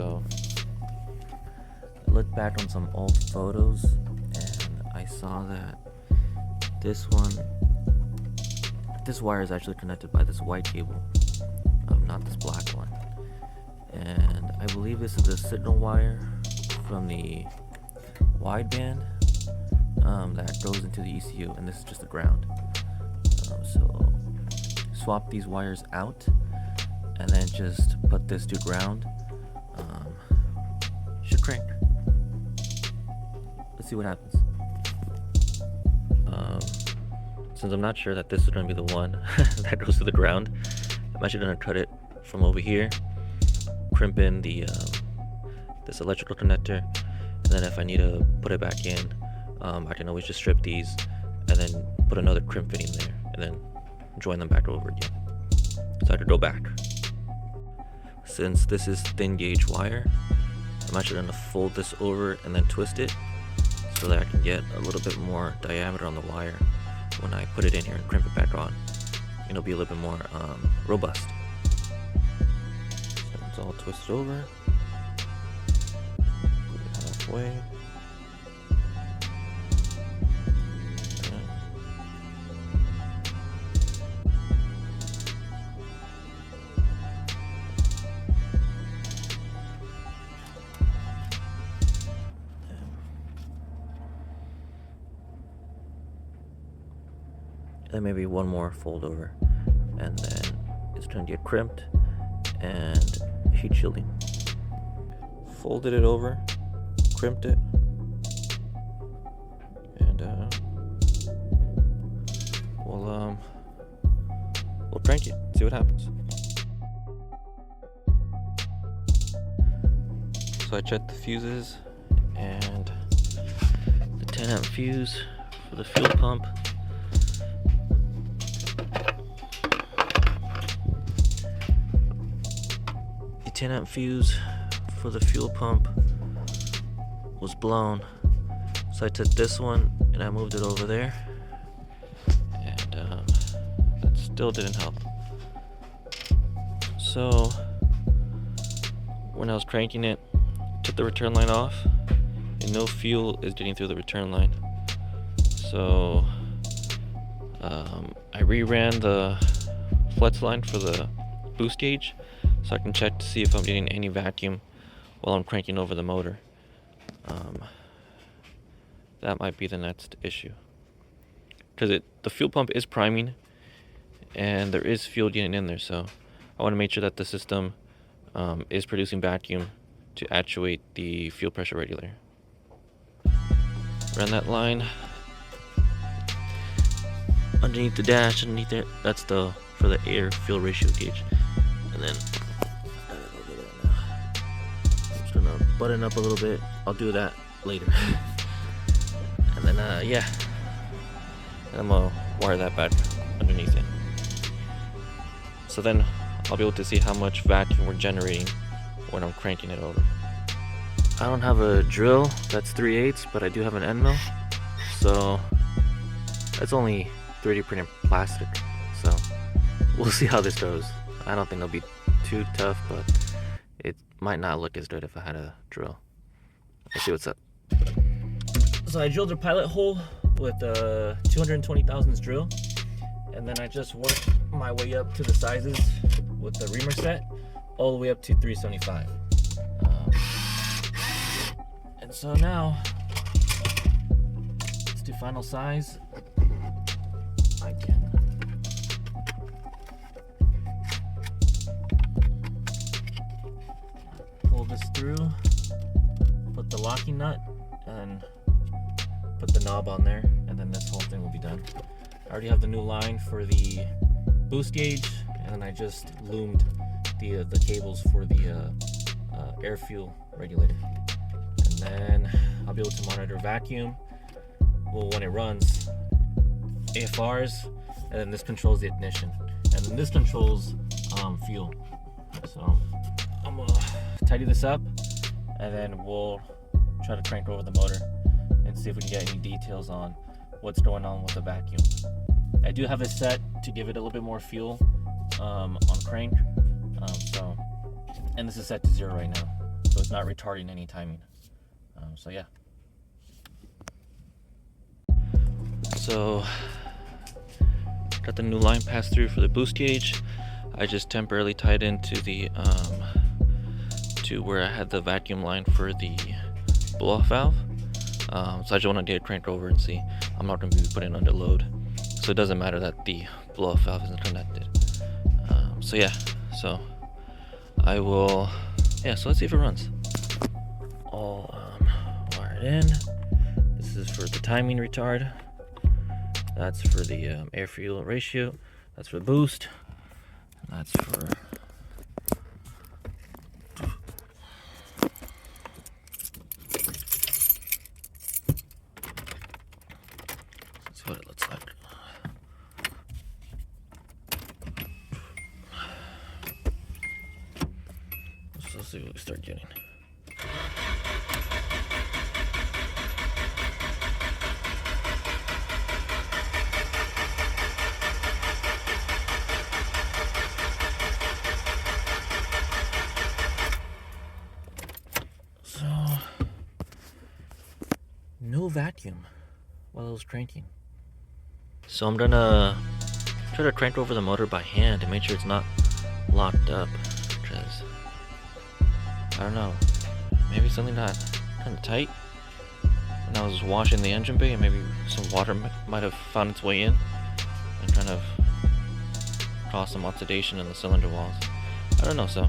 So I looked back on some old photos and I saw that this wire is actually connected by this white cable, not this black one. And I believe this is the signal wire from the wideband that goes into the ECU, and this is just the ground. So swap these wires out and then just put this to ground. Should crank. Let's see what happens. Since I'm not sure that this is going to be the one that goes to the ground, I'm actually going to cut it from over here, crimp in the this electrical connector, and then if I need to put it back in, I can always just strip these and then put another crimp fitting there and then join them back over again. So I could go back. Since this is thin gauge wire, I'm actually going to fold this over and then twist it so that I can get a little bit more diameter on the wire when I put it in here and crimp it back on. It'll be a little bit more robust. So it's all twisted over. Put it halfway. Then maybe one more fold over, and then it's going to get crimped and heat shielding. Folded it over, crimped it, and we'll crank it, see what happens. So I checked the fuses, and the 10 amp fuse for the fuel pump. The 10 amp fuse for the fuel pump was blown, so I took this one and I moved it over there, and that still didn't help. So when I was cranking it, took the return line off and no fuel is getting through the return line. So I reran the flex line for the boost gauge so I can check to see if I'm getting any vacuum while I'm cranking over the motor. That might be the next issue, because the fuel pump is priming and there is fuel getting in there, so I want to make sure that the system is producing vacuum to actuate the fuel pressure regulator. Run that line underneath the dash, underneath it. That's for the air fuel ratio gauge. And then I'm just gonna button up a little bit. I'll do that later. And then yeah, and I'm gonna wire that back underneath it. So then I'll be able to see how much vacuum we're generating when I'm cranking it over. I don't have a drill that's 3/8, but I do have an end mill. So that's only 3D printed plastic. So we'll see how this goes. I don't think it'll be too tough, but it might not look as good if I had a drill. Let's see what's up. So I drilled a pilot hole with a 220 thousandths drill, and then I just worked my way up to the sizes with the reamer set, all the way up to 375. And so now, let's do final size. I can pull this through, put the locking nut, and put the knob on there, and then this whole thing will be done. I already have the new line for the boost gauge, and then I just loomed the cables for the air fuel regulator. And then I'll be able to monitor vacuum, well, when it runs, AFRs, and then this controls the ignition, and then this controls fuel. So I'm gonna tidy this up, and then we'll try to crank over the motor and see if we can get any details on what's going on with the vacuum. I do have it set to give it a little bit more fuel on crank, and this is set to 0 right now. so it's not retarding any timing. So yeah. So got the new line passed through for the boost gauge. I just temporarily tied into the to where I had the vacuum line for the blow-off valve. So I just want to get it cranked over and see. I'm not going to be putting it under load, so it doesn't matter that the blow-off valve isn't connected. So yeah, so I will, yeah, so let's see if it runs. All wired in. This is for the timing retard. That's for the air fuel ratio. That's for the boost. And that's for that's what it looks like. Let's see what we start getting. So, no vacuum while I was cranking. So I'm gonna try to crank over the motor by hand to make sure it's not locked up, because I don't know, maybe something got kind of tight when I was washing the engine bay, and maybe some water might have found its way in and kind of caused some oxidation in the cylinder walls. I don't know, so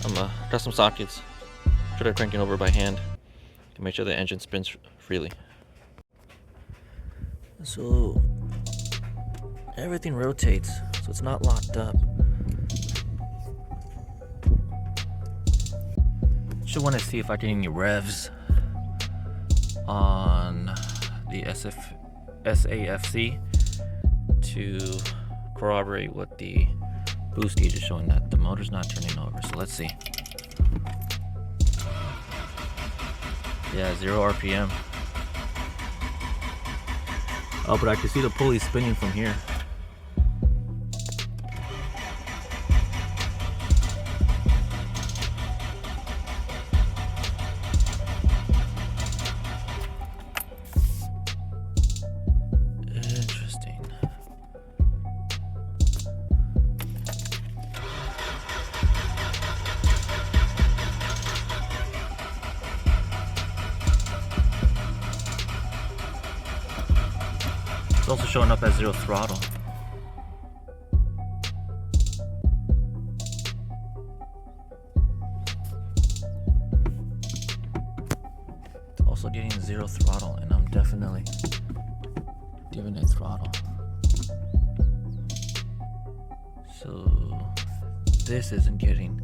I'm got some sockets. Try to cranking over by hand to make sure the engine spins freely. So everything rotates, so it's not locked up. Should want to see if I get any revs on the SAFC to corroborate what the boost gauge is showing, that the motor's not turning over. So let's see. Yeah, 0 RPM. Oh, but I can see the pulley spinning from here. Interesting. It's also showing up as 0 throttle. It's also getting 0 throttle, and I'm definitely giving it throttle. So this isn't getting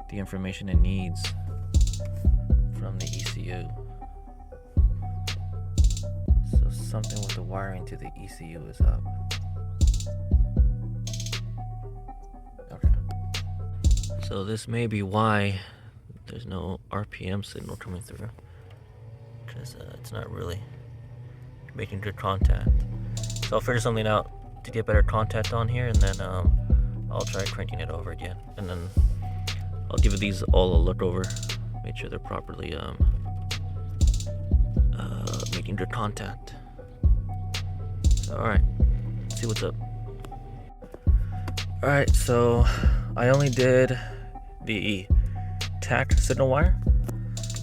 the information it needs from the ECU. So something with the wiring to the ECU is up. Okay. So this may be why there's no RPM signal coming through, because it's not really making good contact. So I'll figure something out to get better contact on here, and then I'll try cranking it over again, and then I'll give these all a look over, make sure they're properly making good contact. So, alright, let's see what's up. Alright, so I only did the tack signal wire,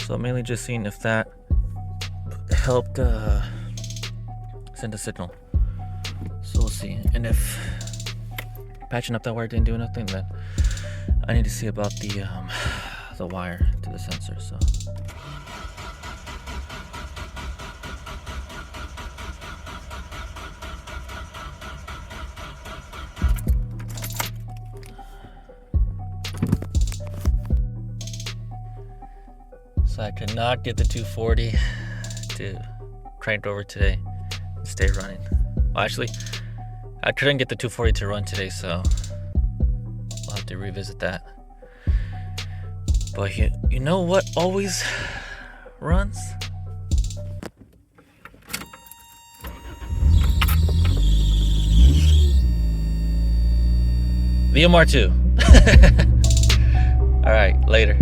so I'm mainly just seeing if that helped send a signal. So we'll see, and if patching up that wire didn't do anything, then I need to see about the wire to the sensor. So I could not get the 240 to crank over today and stay running. Well, actually, I couldn't get the 240 to run today, so I'll have to revisit that. But you know what always runs? The MR2. All right, later.